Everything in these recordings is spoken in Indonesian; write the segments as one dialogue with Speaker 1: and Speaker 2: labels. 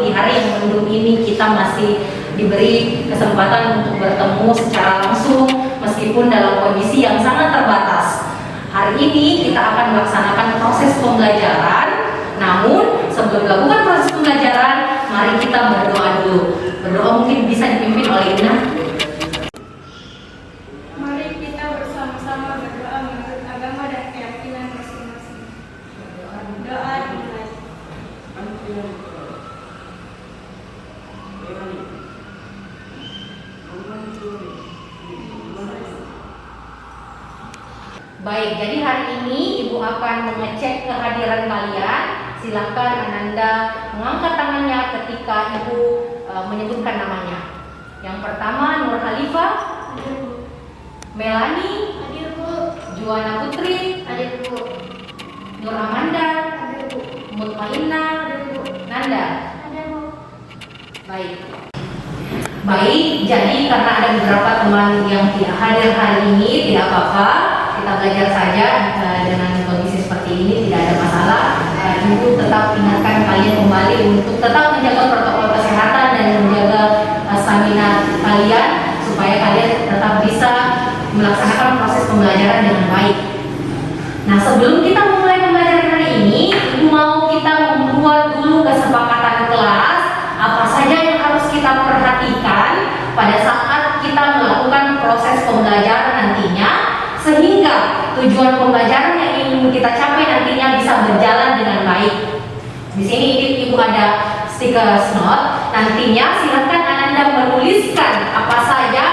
Speaker 1: di hari yang mendung ini kita masih diberi kesempatan untuk bertemu secara langsung meskipun dalam kondisi yang sangat terbatas. Hari ini kita akan melaksanakan proses pembelajaran, namun sebelum melakukan proses pembelajaran, mari kita berdoa dulu. Berdoa mungkin bisa dipimpin oleh Ina.
Speaker 2: Mari kita bersama-sama berdoa menurut agama dan keyakinan masing-masing. Doa dimulai.
Speaker 1: Baik, jadi hari ini Ibu akan mengecek kehadiran kalian. Silakan Ananda mengangkat tangannya ketika Ibu menyebutkan namanya. Yang pertama Nur Khalifah,
Speaker 2: Hadir, Bu.
Speaker 1: Melani,
Speaker 2: Hadir, Bu.
Speaker 1: Juwana Putri,
Speaker 2: Hadir, Bu.
Speaker 1: Nur Amanda,
Speaker 2: Hadir, Bu.
Speaker 1: Mutmainah, Nanda.
Speaker 2: Hadir, Bu.
Speaker 1: Baik. Baik, jadi karena ada beberapa teman yang tidak hadir hari ini, tidak apa-apa, kita belajar saja dengan kondisi seperti ini, tidak ada masalah. Ibu tetap ingatkan kalian kembali untuk tetap menjaga protokol kesehatan dan menjaga stamina kalian supaya kalian tetap bisa melaksanakan proses pembelajaran dengan baik. Nah, sebelum kita memulai pembelajaran hari ini, Ibu mau kita membuat dulu kesepakatan kelas apa saja yang harus kita perhatikan pada saat kita melakukan proses pembelajaran nantinya, sehingga tujuan pembelajaran yang ingin kita capai nantinya bisa berjalan dengan baik. Di sini Ibu ada stiker note. Nantinya silakan Ananda menuliskan apa saja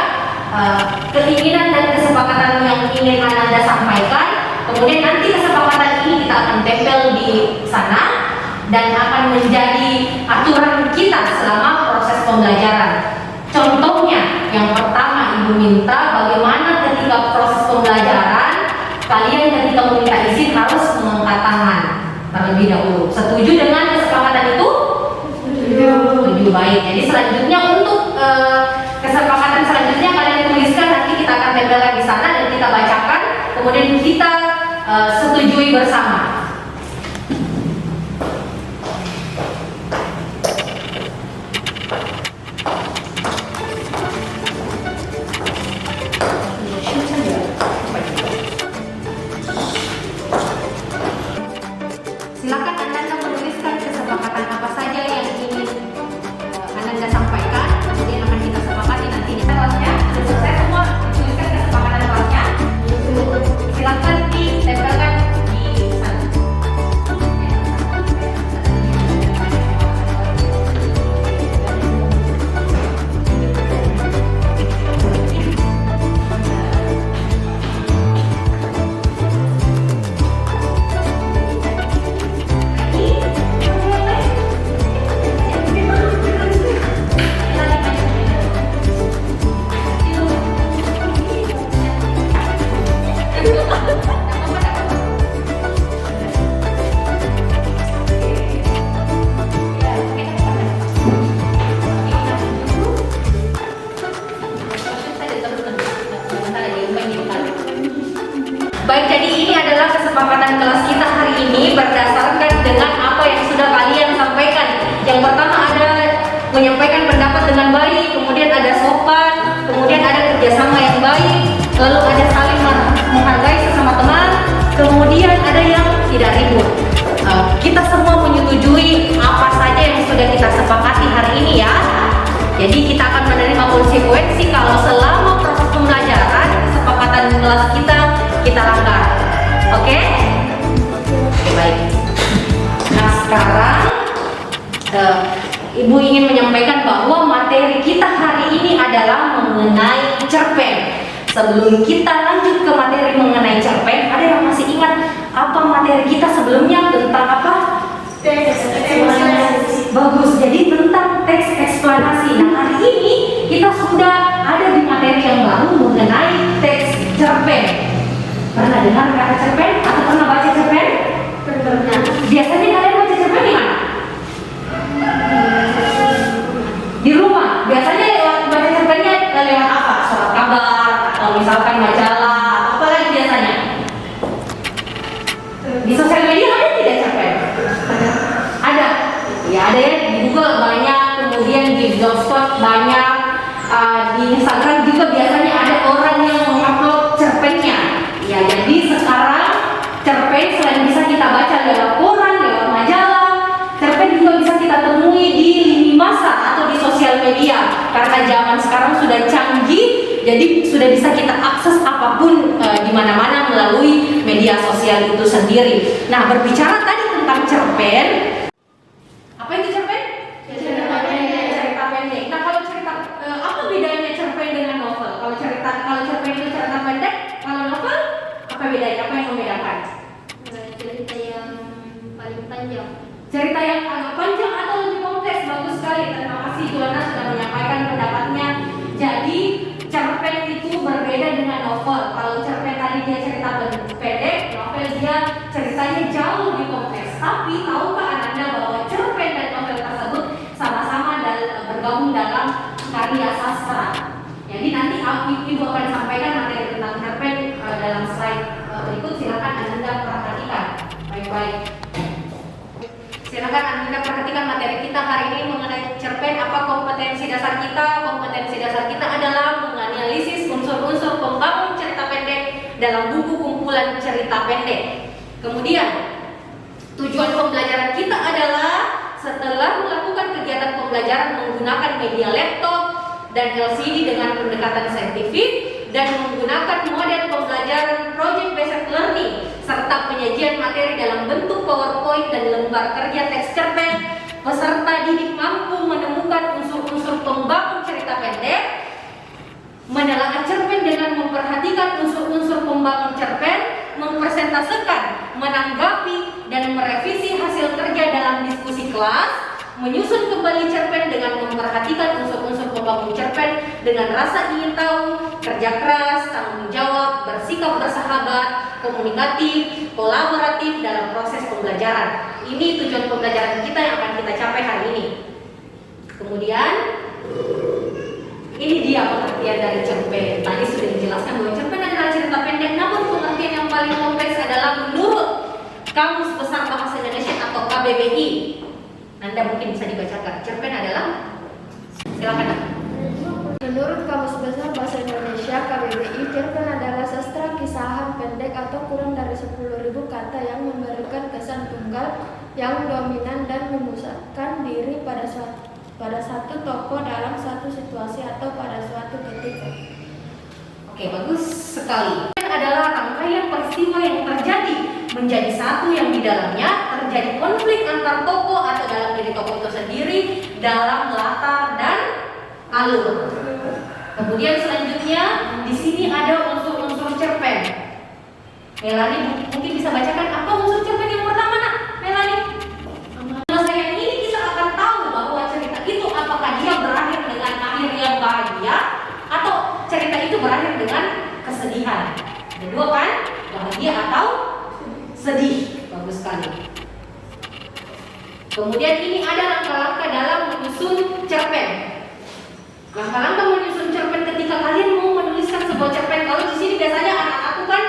Speaker 1: keinginan dan kesepakatan yang ingin Ananda sampaikan. Kemudian nanti kesepakatan ini kita akan tempel di sana dan akan menjadi aturan kita selama proses pembelajaran. Contohnya, yang pertama Ibu minta bagaimana ketika proses pembelajaran kalian ketika meminta izin harus mengangkat tangan terlebih dahulu. Setuju dengan kesepakatan itu? Setuju. Baik. Jadi selanjutnya untuk kesepakatan selanjutnya kalian tuliskan, nanti kita akan tempelkan di sana dan kita bacakan, kemudian kita setujui bersama. Silakan Ananda menuliskan kesepakatan apa saja yang ingin Ananda sampaikan, kemudian akan kita sepakati nantinya. Kelasnya sudah selesai semua, tuliskan kesepakatan kelasnya. Silakan ditempelkan di sana. Baik, jadi ini adalah kesepakatan kelas kita hari ini berdasarkan dengan apa yang sudah kalian sampaikan. Yang pertama ada menyampaikan pendapat dengan baik, kemudian ada sopan, kemudian ada kerjasama yang baik, lalu ada saling menghargai sesama teman, kemudian ada yang tidak ribut. Kita semua menyetujui apa saja yang sudah kita sepakati hari ini ya. Jadi kita akan menerima konsekuensi kalau selama proses pembelajaran kesepakatan kelas kita langgar. Oke? Baik. Nah, sekarang Ibu ingin menyampaikan bahwa materi kita hari ini adalah mengenai cerpen. Sebelum kita lanjut ke materi mengenai cerpen, ada yang masih ingat apa materi kita sebelumnya tentang apa?
Speaker 2: Teks eksplanasi.
Speaker 1: Bagus, jadi tentang teks eksplanasi. Nah, hari ini kita sudah ada di materi yang baru mengenai teks cerpen. Pernah dengar kata cerpen atau pernah baca cerpen?
Speaker 2: Pernah.
Speaker 1: Biasanya kalian baca cerpen di mana? Di rumah. Biasanya lewat baca cerpennya lewat apa? Surat kabar atau misalkan majalah, apa lagi biasanya? Di sosial media ada tidak cerpen? Ada. Ya ada ya, di Google banyak di Blogspot banyak, di Instagram juga biasanya ada orang yang mengupload cerpennya. Ya, jadi sekarang cerpen selain bisa kita baca lewat koran, lewat majalah, cerpen juga bisa kita temui di lini masa atau di sosial media. Karena zaman sekarang sudah canggih, jadi sudah bisa kita akses apapun di mana-mana melalui media sosial itu sendiri. Nah, berbicara tadi tentang cerpen, apa itu cerpen? Cerita pendek. Nah, kalau cerita apa bedanya cerpen dengan novel? Kalau cerpen itu cerita pendek, kalau novel apa bedanya? Apa yang membedakan?
Speaker 2: Cerita yang paling panjang.
Speaker 1: Cerita yang agak panjang atau lebih kompleks. Bagus sekali. Terima kasih Juana sudah menyampaikan pendapatnya. Jadi cerpen itu berbeda dengan novel. Kalau cerpen tadi dia cerita pendek, novel dia ceritanya jauh lebih kompleks. Tapi tahukah Ananda bahwa cerpen dan novel tersebut sama-sama bergabung dalam karya sastra. Jadi nanti Ibu akan sampaikan materi tentang cerpen dalam slide berikut. Silakan Ananda perhatikan baik-baik. Silakan Anda perhatikan materi kita hari ini mengenai cerpen. Apa kompetensi dasar kita? Kompetensi dasar kita adalah menganalisis unsur-unsur pembangun cerita pendek dalam buku kumpulan cerita pendek. Kemudian, tujuan pembelajaran kita adalah setelah melakukan kegiatan pembelajaran menggunakan media laptop dan LCD dengan pendekatan saintifik dan menggunakan model pembelajaran project-based learning serta penyajian materi dalam bentuk PowerPoint dan lembar kerja teks cerpen, peserta didik mampu menemukan unsur-unsur pembangun cerita pendek, menelaah cerpen dengan memperhatikan unsur-unsur pembangun cerpen, mempresentasikan, menanggapi, dan merevisi hasil kerja dalam diskusi kelas, menyusun kembali cerpen dengan memperhatikan unsur-unsur pembangun cerpen dengan rasa ingin tahu, kerja keras, tanggung jawab, bersikap bersahabat, komunikatif, kolaboratif dalam proses pembelajaran. Ini tujuan pembelajaran kita yang akan kita capai hari ini. Kemudian, ini dia pengertian dari cerpen. Tadi sudah dijelaskan bahwa cerpen adalah cerita pendek, namun pengertian yang paling kompleks adalah menurut Kamus Besar Bahasa Indonesia atau KBBI. Anda mungkin bisa dibacakan. Cerpen adalah, silakan.
Speaker 2: Menurut Kamus Besar Bahasa Indonesia KBBI, cerpen adalah sastra kisahan pendek atau kurang dari 10.000 kata yang memberikan kesan tunggal yang dominan dan memusatkan diri pada satu tokoh dalam satu situasi atau pada suatu ketika.
Speaker 1: Oke, bagus sekali. Cerpen adalah rangkaian peristiwa yang terjadi menjadi satu yang di dalamnya terjadi konflik antar tokoh atau dalam diri tokoh itu sendiri dalam latar dan alur. Kemudian selanjutnya di sini ada unsur-unsur cerpen. Melani mungkin bisa bacakan apa unsur cerpen yang pertama, Nak? Melani. Penyelesaian ini kita akan tahu bahwa cerita itu apakah dia berakhir dengan akhir yang bahagia atau cerita itu berakhir dengan kesedihan. Ada dua kan? Bahagia atau sedih. Bagus sekali. Kemudian ini ada langkah-langkah dalam menyusun cerpen. Langkah-langkah menyusun cerpen ketika kalian mau menuliskan sebuah cerpen. Kalau di sini biasanya anak-anak kan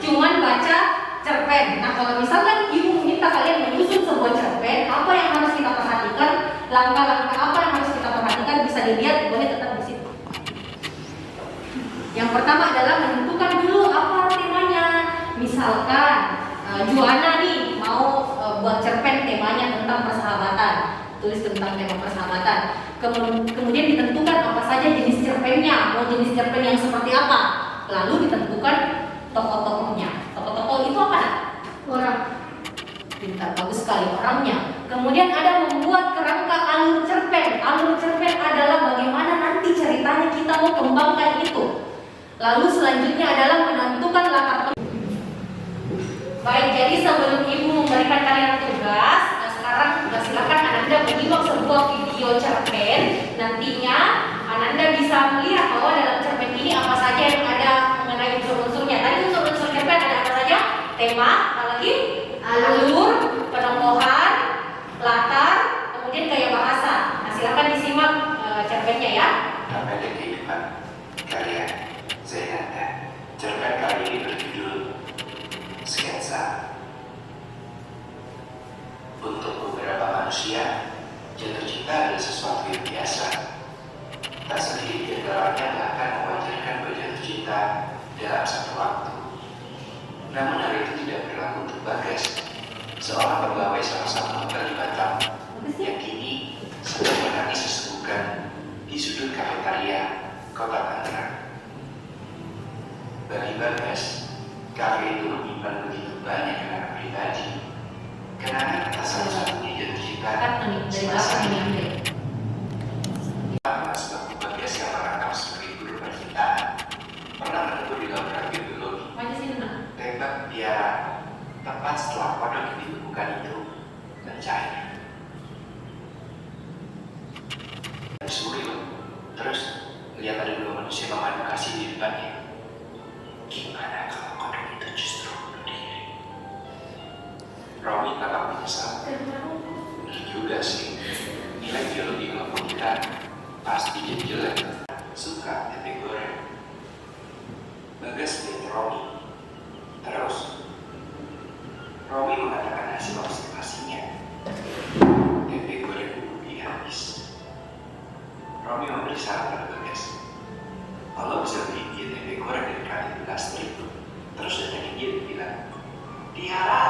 Speaker 1: cuman baca cerpen. Nah, kalau misalkan ibu minta kalian menyusun sebuah cerpen, apa yang harus kita perhatikan? Langkah-langkah apa yang harus kita perhatikan? Bisa dilihat, boleh tetap di situ. Yang pertama adalah menentukan dulu apa temanya. Misalkan Juana nih mau buat cerpen temanya tentang persahabatan, tulis tentang tema persahabatan. Kemudian ditentukan apa saja jenis cerpennya, mau jenis cerpen yang seperti apa. Lalu ditentukan tokoh-tokohnya. Tokoh-tokoh itu apa? Orang. Pintar, bagus sekali orangnya. Kemudian ada membuat kerangka alur cerpen. Alur cerpen adalah bagaimana nanti ceritanya kita mau kembangkan itu. Lalu selanjutnya adalah menentukan latar. Baik, jadi sebelum ibu memberikan kalian tugas, sekarang silakan Ananda menyimak sebuah video cerpen. Nantinya Ananda bisa melihat bahwa dalam cerpen ini apa saja yang ada mengenai unsur-unsurnya. Tadi unsur-unsur cerpen ada apa saja? Tema, apalagi alur, penokohan, latar, kemudian gaya bahasa. Nah, silakan disimak cerpennya ya.
Speaker 3: Apa yang kehidupan kalian? Zainanda. Cerpen kali ini berjudul Sketsa. Untuk beberapa manusia, jatuh cinta adalah sesuatu yang biasa. Tak sedikit di antaranya bahkan mewajarkan berjatuh cinta dalam satu waktu. Namun hal itu tidak berlaku untuk Bagas, seorang pegawai salah satu hotel di Batam yang kini sedang menangis sesungguhkan di sudut kafetaria kota Tangerang. Bagi Bagas, kafe itu menyimpan begitu banyak kenangan pribadi, kenangan atas satu-satunya jatuh cinta semasa hidup. Sebab Bagas yang merangkap sebagai guru percintaan pernah menegur di laboratorium biologi. Tembak tiara tepat setelah kodok yang ditemukan itu mencair. Suri loh. Terus lihat ada dua manusia mengadu kasih di depannya. Gimana kalau kodok itu justru bunuh diri? Romi tampak menyesal. Benar juga sih. Nilai biologi kelompok kita pasti jadi jelek. Suka tempe goreng. Bagas lihat Romi. Terus Romi mengatakan hasil observasinya. Tempe goreng bubuknya habis. Romi memberi saran pada Bagas. Kalau bisa bikin tempe goreng dari kantin plastik, terus datangin dia dan bilang, Tiara,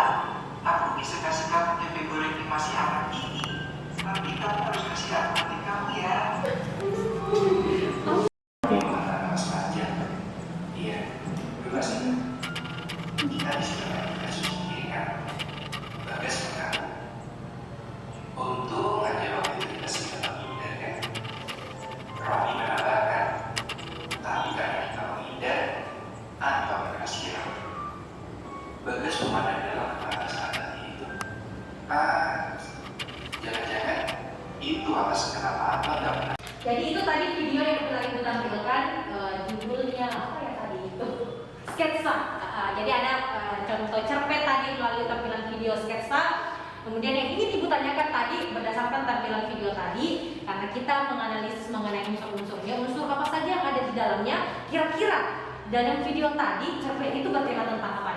Speaker 3: aku bisa kasih kamu tempe goreng yang masih hangat ini. Tapi kamu harus kasih aku nanti kamu ya. Gimana Mas Raja? Iya, bebas ya. Kita bisa lagi kasus sendiri kan. Bagas mengaku. Untung aja waktu itu kita sudah menghindar kan. Romi menambahkan, tapi karena kita menghindar, Anda berhasil. Bagas memandang dalam kepala sahabatnya itu. Jangan-jangan itu alasan kenapa Anda nggak pernah.
Speaker 1: Jadi itu tadi video yang telah Ibu tampilkan, judulnya apa ya tadi itu? Sketsa. Jadi ada contoh cerpen tadi melalui tampilan video sketsa. Kemudian yang ingin Ibu tanyakan tadi berdasarkan tampilan video tadi, karena kita menganalisis mengenai unsur-unsurnya, unsur apa saja yang ada di dalamnya, kira-kira dalam video tadi cerpen itu bertema tentang apa?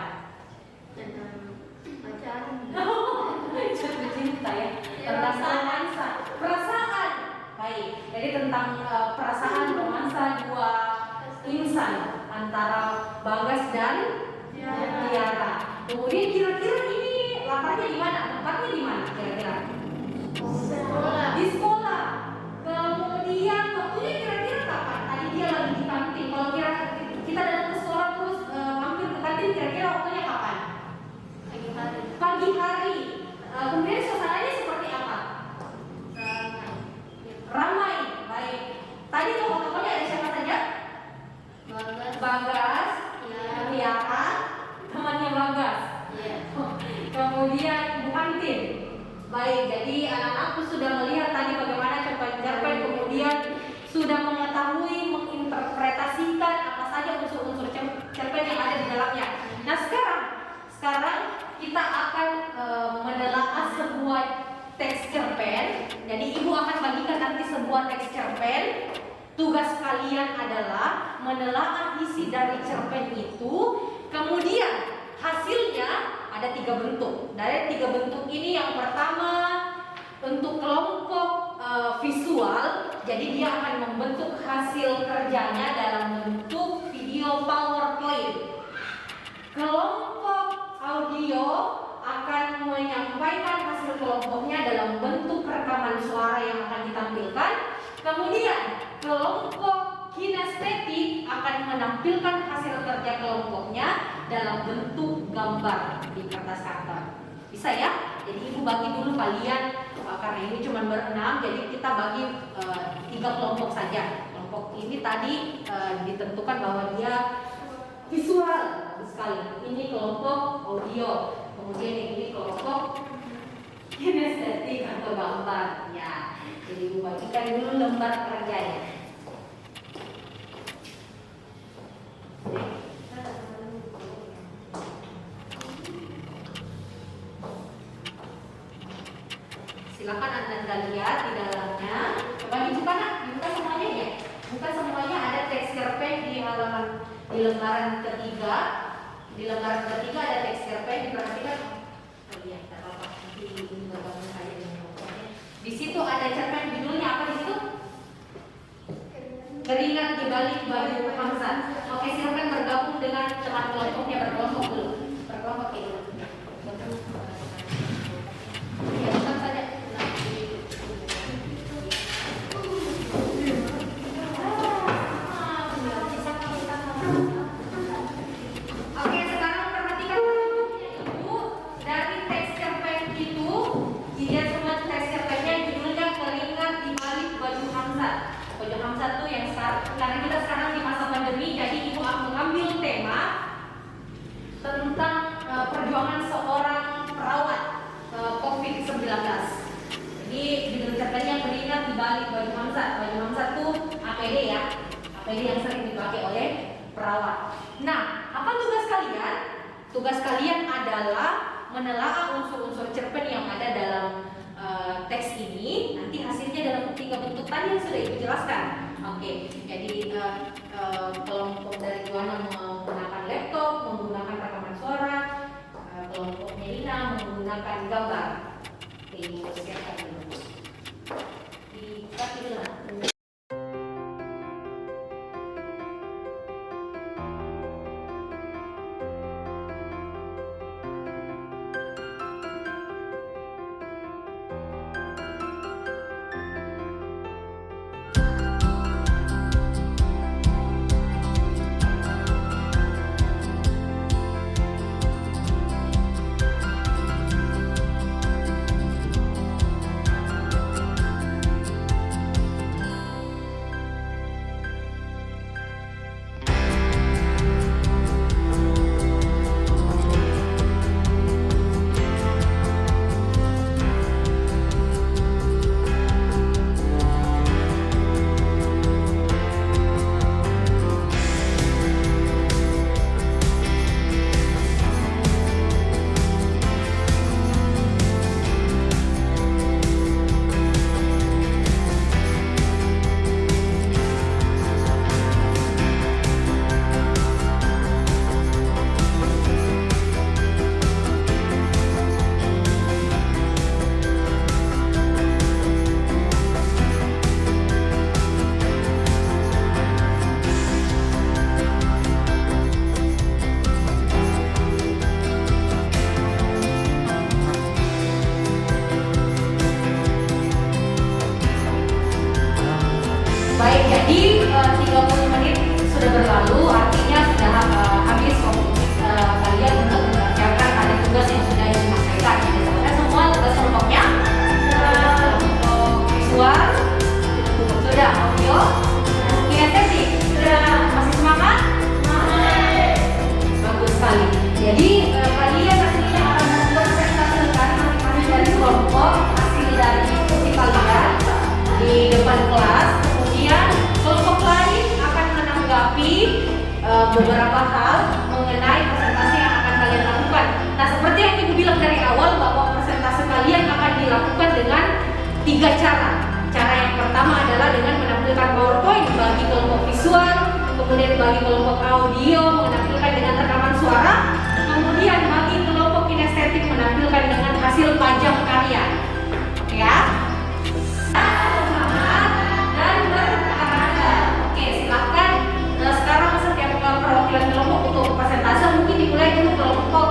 Speaker 1: Jatuh cinta ya, tentang romansa, perasaan. Baik, jadi tentang perasaan romansa dua insan antara Bagas dan Tiara. Kemudian kira-kira ini latarnya di mana? Tempatnya di mana kira-kira? Di sekolah. Kemudian waktunya kira-kira kapan? Tadi dia lagi di kantin. Kalau kita datang ke sekolah terus mampir ke kantin, kira-kira waktunya kapan? Pagi hari. Kemudian suasananya seperti apa? Ramai. Baik. Tadi tokoh-tokohnya ada siapa saja? Bagas, Tiara, temannya Bagas. Kemudian Bu Antin. Baik, jadi anak-anakku sudah melihat tadi bagaimana cerpen-cerpen, kemudian sudah mengetahui, menginterpretasikan apa saja unsur-unsur cerpen yang ada di dalamnya. Nah sekarang kita akan menelaah sebuah teks cerpen. Jadi Ibu akan bagikan nanti sebuah teks cerpen. Tugas kalian adalah menelaah isi dari cerpen itu. Kemudian hasilnya ada 3 bentuk. Dari 3 bentuk ini yang pertama untuk kelompok visual. Jadi dia akan membentuk hasil kerjanya dalam bentuk video PowerPoint. Kelompok audio akan menyampaikan hasil kelompoknya dalam bentuk rekaman suara yang akan ditampilkan. Kemudian kelompok kinestetik akan menampilkan hasil kerja kelompoknya dalam bentuk gambar di kertas karton. Bisa ya? Jadi Ibu bagi dulu kalian, karena ini cuma berenam, jadi kita bagi 3 kelompok saja. Kelompok ini tadi ditentukan bahwa dia visual sekali. Ini kelompok audio, kemudian yang ini kelompok kinestetik atau gambar. Ya, jadi Ibu bagikan dulu lembar kerjanya. Silakan Anda lihat di dalamnya. Coba dibuka nak, dibuka semuanya ya. Buka semuanya, ada teks cerpen di lembaran ketiga. Di lembaran ketiga ada teks cerpen, diperhatikan. Oh iya, tidak apa-apa. Nanti ini bergabung saja dengan kelompoknya. Di situ ada cerpen, judulnya apa di situ? Keringat di balik baju Hamzah. Oke, silakan bergabung dengan teman kelompoknya, berkelompok dulu. Berkelompok itu. Ya, tetap saja. Oke, sekarang perhatikan bentuknya Ibu. Dari teks cerpen itu, dilihat semua teks cerpennya judulnya Keringat di balik baju Hamzah. Baju Hamzah tuh yang karena kita sekarang di masa pandemi, jadi Ibu akan mengambil tema tentang perjuangan seorang perawat COVID-19. Jadi judul cerpennya Keringat di balik baju Hamzah. Baju Hamzah tuh APD ya, APD yang sering dipakai oleh perawat. Nah, apa tugas kalian? Tugas kalian adalah menelaah unsur-unsur cerpen yang ada dalam teks ini. Nanti hasilnya dalam 3 bentuk tadi yang sudah Ibu jelaskan. Oke, jadi kelompok dari Juana menggunakan laptop, menggunakan rekaman suara, kelompok Melina menggunakan gambar. Oke, Ibu siapkan dulu. Dikasih dulu. Baik, jadi 30 menit sudah berlalu, artinya sudah habis waktu kalian untuk mengerjakan ada tugas yang sudah disampaikan. Sudah semua tugas kelompoknya? Kelompok visual sudah, audio, kinestetik sudah, masih semangat? Bagus sekali. Jadi kalian nantinya akan mempresentasikan masing-masing dari kelompok hasil dari diskusi kalian di depan kelas. Kelompok lain akan menanggapi beberapa hal mengenai presentasi yang akan kalian lakukan. Nah, seperti yang Ibu bilang dari awal bahwa presentasi kalian akan dilakukan dengan 3 cara. Cara yang pertama adalah dengan menampilkan PowerPoint bagi kelompok visual, kemudian bagi kelompok audio menampilkan dengan rekaman suara, kemudian bagi kelompok kinestetik menampilkan dengan hasil pajang karya. Ya. Perwakilan kelompok untuk presentase mungkin dimulai dulu kelompok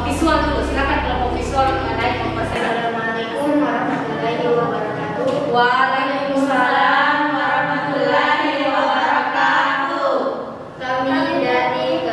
Speaker 1: visual dulu. Silakan kelompok visual naik ke presentasi.
Speaker 2: Assalamualaikum warahmatullahi wabarakatuh.
Speaker 1: Waalaikumsalam warahmatullahi wabarakatuh.
Speaker 2: Kami dari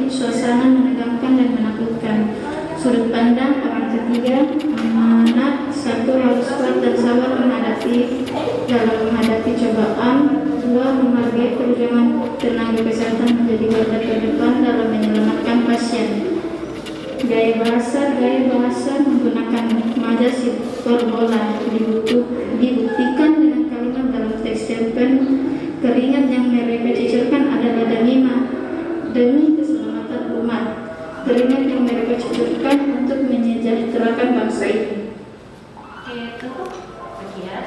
Speaker 4: suasana menegangkan dan menakutkan. Sudut pandang orang ketiga, anak satu harus kuat dan sabar dalam menghadapi cobaan. Dua, menghargai perjuangan tenaga kesehatan menjadi garda terdepan dalam menyelamatkan pasien. Gaya bahasa menggunakan majas hiperbola dibuktikan dengan kalimat dalam teks cerpen. Keringat yang mereka cucurkan adalah demi keselamatan umat. Keringat yang mereka cucurkan untuk menyejahterakan bangsa ini.
Speaker 1: Itu sekian.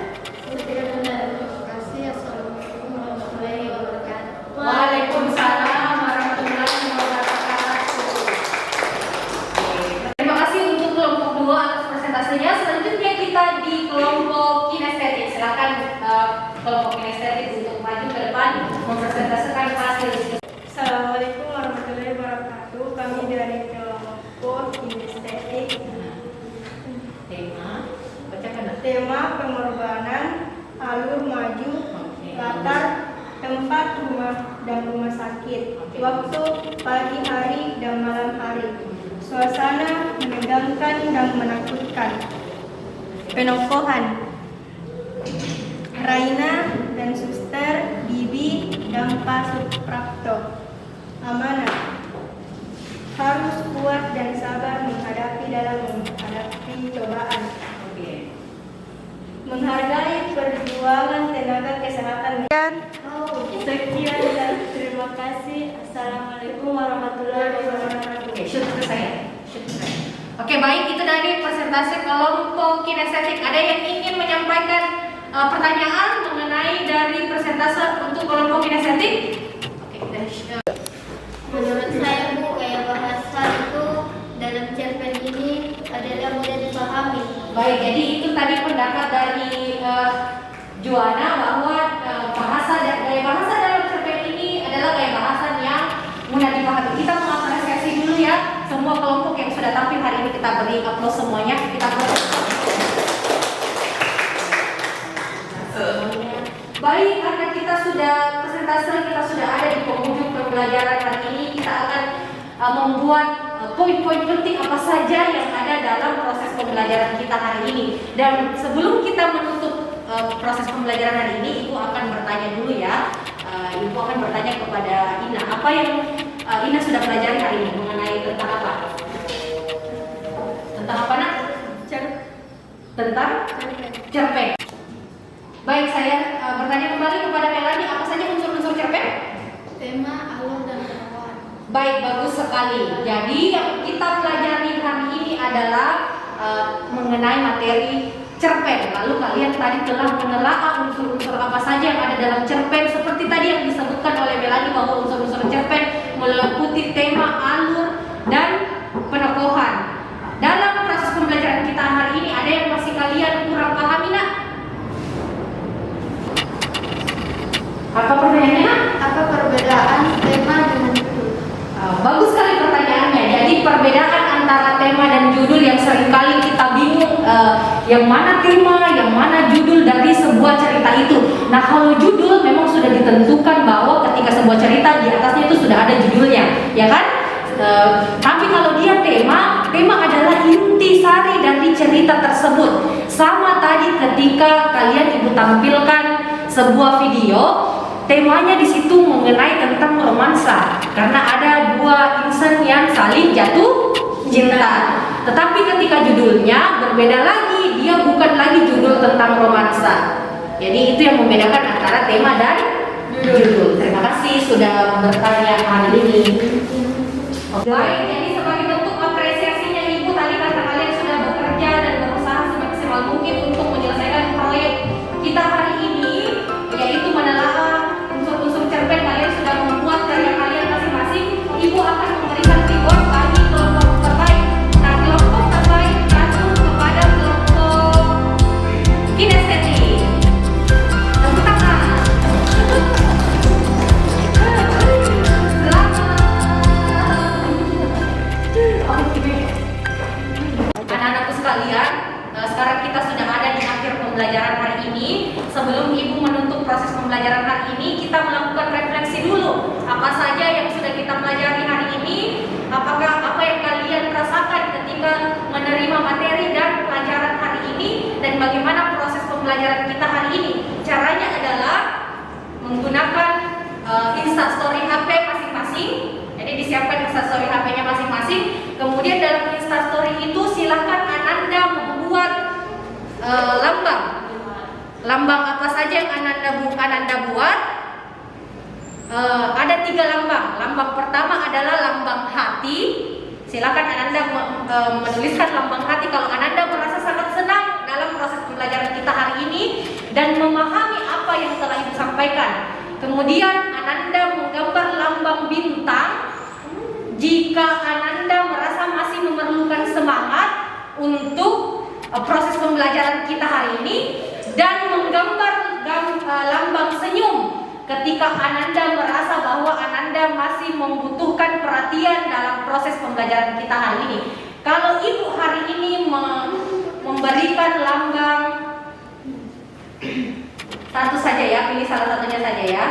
Speaker 2: Tidak benar. Terima kasih. Assalamualaikum warahmatullahi wabarakatuh.
Speaker 1: Waalaikumsalam warahmatullahi wabarakatuh. Terima kasih untuk kelompok 2 atas presentasinya. Selanjutnya kita di kelompok kinestetik. Silakan kelompok kinestetik untuk maju ke depan mempresentasikan hasil diskusi.
Speaker 5: Assalamualaikum warahmatullahi wabarakatuh. Kami dari kelompok kinestetik. Tema pengorbanan, alur maju, latar, tempat rumah dan rumah sakit, waktu pagi hari dan malam hari, suasana menegangkan dan menakutkan, penokohan, Raina dan Suster, Bibi dan Pak Suprapto, amanah, harus kuat dan sabar menghadapi cobaan. Menghargai perjuangan tenaga kesehatan. Sekian dan terima kasih. Assalamualaikum warahmatullahi wabarakatuh.
Speaker 1: Oke, baik, itu dari presentasi kelompok kinestetik. Ada yang ingin menyampaikan pertanyaan mengenai dari presentasi untuk kelompok kinestetik?
Speaker 2: Menurut saya Bu, gaya bahasa itu dalam cerpen ini adalah mudah dipahami.
Speaker 1: Baik, jadi itu tadi pendapat dari Juana bahwa gaya bahasa dalam cerpen ini adalah gaya bahasa yang mudah dipahami. Kita mengapresiasi dulu ya semua kelompok yang sudah tampil hari ini. Kita beri aplaus semuanya. Kita beri. Baik, karena kita sudah presentasi, kita sudah ada di penghujung pembelajaran hari ini, kita akan membuat poin-poin penting apa saja yang ada dalam proses pembelajaran kita hari ini. Dan sebelum kita menutup proses pembelajaran hari ini, Ibu akan bertanya dulu ya. Ibu akan bertanya kepada Ina, apa yang Ina sudah pelajari hari ini mengenai tentang apa? Tentang apa nak? Tentang cerpen. Baik, saya bertanya kembali kepada Melani, apa saja unsur-unsur cerpen?
Speaker 2: Tema, alur, dan penokohan.
Speaker 1: Baik, bagus sekali. Jadi yang kita pelajari hari ini adalah mengenai materi cerpen. Lalu kalian tadi telah menelaah unsur-unsur apa saja yang ada dalam cerpen. Seperti tadi yang disebutkan oleh Melani bahwa unsur-unsur cerpen meliputi tema, alur, dan penokohan. Dalam proses pembelajaran kita hari ini, ada yang masih kalian kurang pahami nak? Apa pertanyaannya?
Speaker 2: Apa perbedaan tema dengan judul?
Speaker 1: Bagus sekali pertanyaannya. Jadi perbedaan antara tema dan judul yang seringkali kita bingung, yang mana tema, yang mana judul dari sebuah cerita itu. Nah, kalau judul memang sudah ditentukan bahwa ketika sebuah cerita di atasnya itu sudah ada judulnya, ya kan? Tapi kalau dia tema adalah intisari dari cerita tersebut. Sama tadi ketika kalian Ibu tampilkan sebuah video, temanya di situ mengenai tentang romansa, karena ada dua insan yang saling jatuh cinta. Tetapi ketika judulnya berbeda lagi, dia bukan lagi judul tentang romansa. Jadi itu yang membedakan antara tema dan judul. Terima kasih sudah bertanya hari ini. Baik, jadi sebagai bentuk apresiasinya Ibu tadi karena kalian sudah bekerja dan berusaha semaksimal mungkin untuk menyelesaikan proyek kita hari ini, yaitu menelaah unsur-unsur cerpen. Kalian sudah membuat karya kalian masing-masing. Ibu akan memberikan reward bagi kelompok terbaik. Nah, kelompok terbaik jatuh kepada kelompok kinestetik. Tepuk tangan. Selamat. Lambang apa saja yang Ananda buat? Ada 3 lambang. Lambang pertama adalah lambang hati. Silakan Ananda menuliskan lambang hati kalau Ananda merasa sangat senang dalam proses pembelajaran kita hari ini dan memahami apa yang telah Ibu sampaikan. Kemudian Ananda menggambar lambang bintang jika Ananda merasa masih memerlukan semangat untuk proses pembelajaran kita hari ini, dan menggambar lambang senyum ketika Ananda merasa bahwa Ananda masih membutuhkan perhatian dalam proses pembelajaran kita hari ini. Kalau Ibu hari ini memberikan lambang satu saja ya, pilih salah satunya saja ya.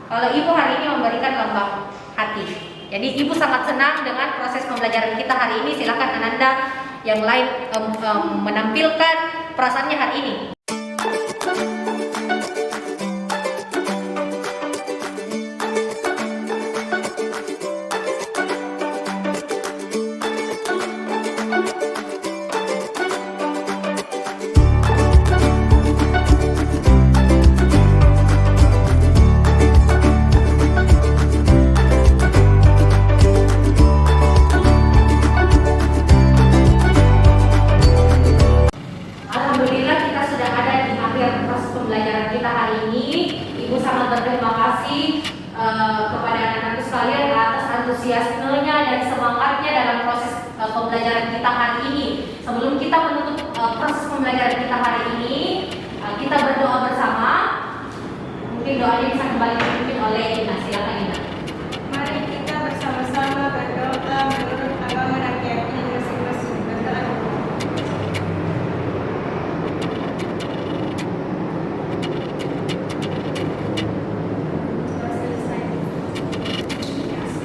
Speaker 1: Kalau Ibu hari ini memberikan lambang hati, jadi Ibu sangat senang dengan proses pembelajaran kita hari ini. Silakan Ananda yang lain menampilkan perasaannya hari ini. Alhamdulillah kita sudah ada di akhir proses pembelajaran kita hari ini. Ibu sangat berterima kasih kepada anak-anakku sekalian atas antusiasmenya dan semangatnya dalam proses pembelajaran kita hari ini. Sebelum kita menutup proses pembelajaran kita hari ini, kita berdoa bersama. Mungkin doanya bisa kembali dipimpin oleh Ina. Silakan Ina.
Speaker 5: Mari kita bersama-sama berdoa menurut agama dan keyakinan masing-masing.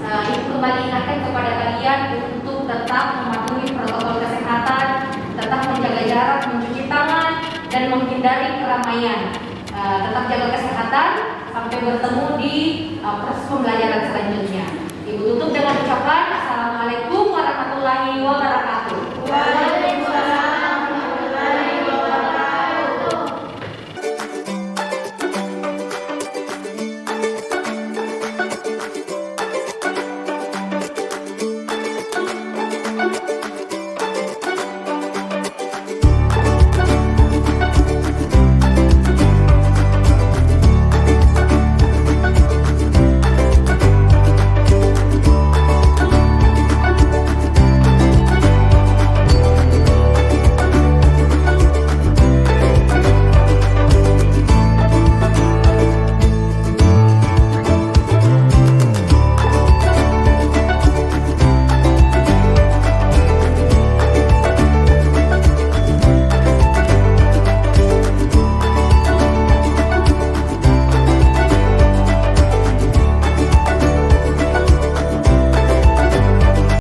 Speaker 1: Ibu kembali ingatkan kepada kalian untuk tetap mematuhi protokol kesehatan, tetap menjaga jarak, mencuci tangan, dan menghindari keramaian. Tetap jaga kesehatan sampai bertemu di proses pembelajaran selanjutnya. Ibu tutup dengan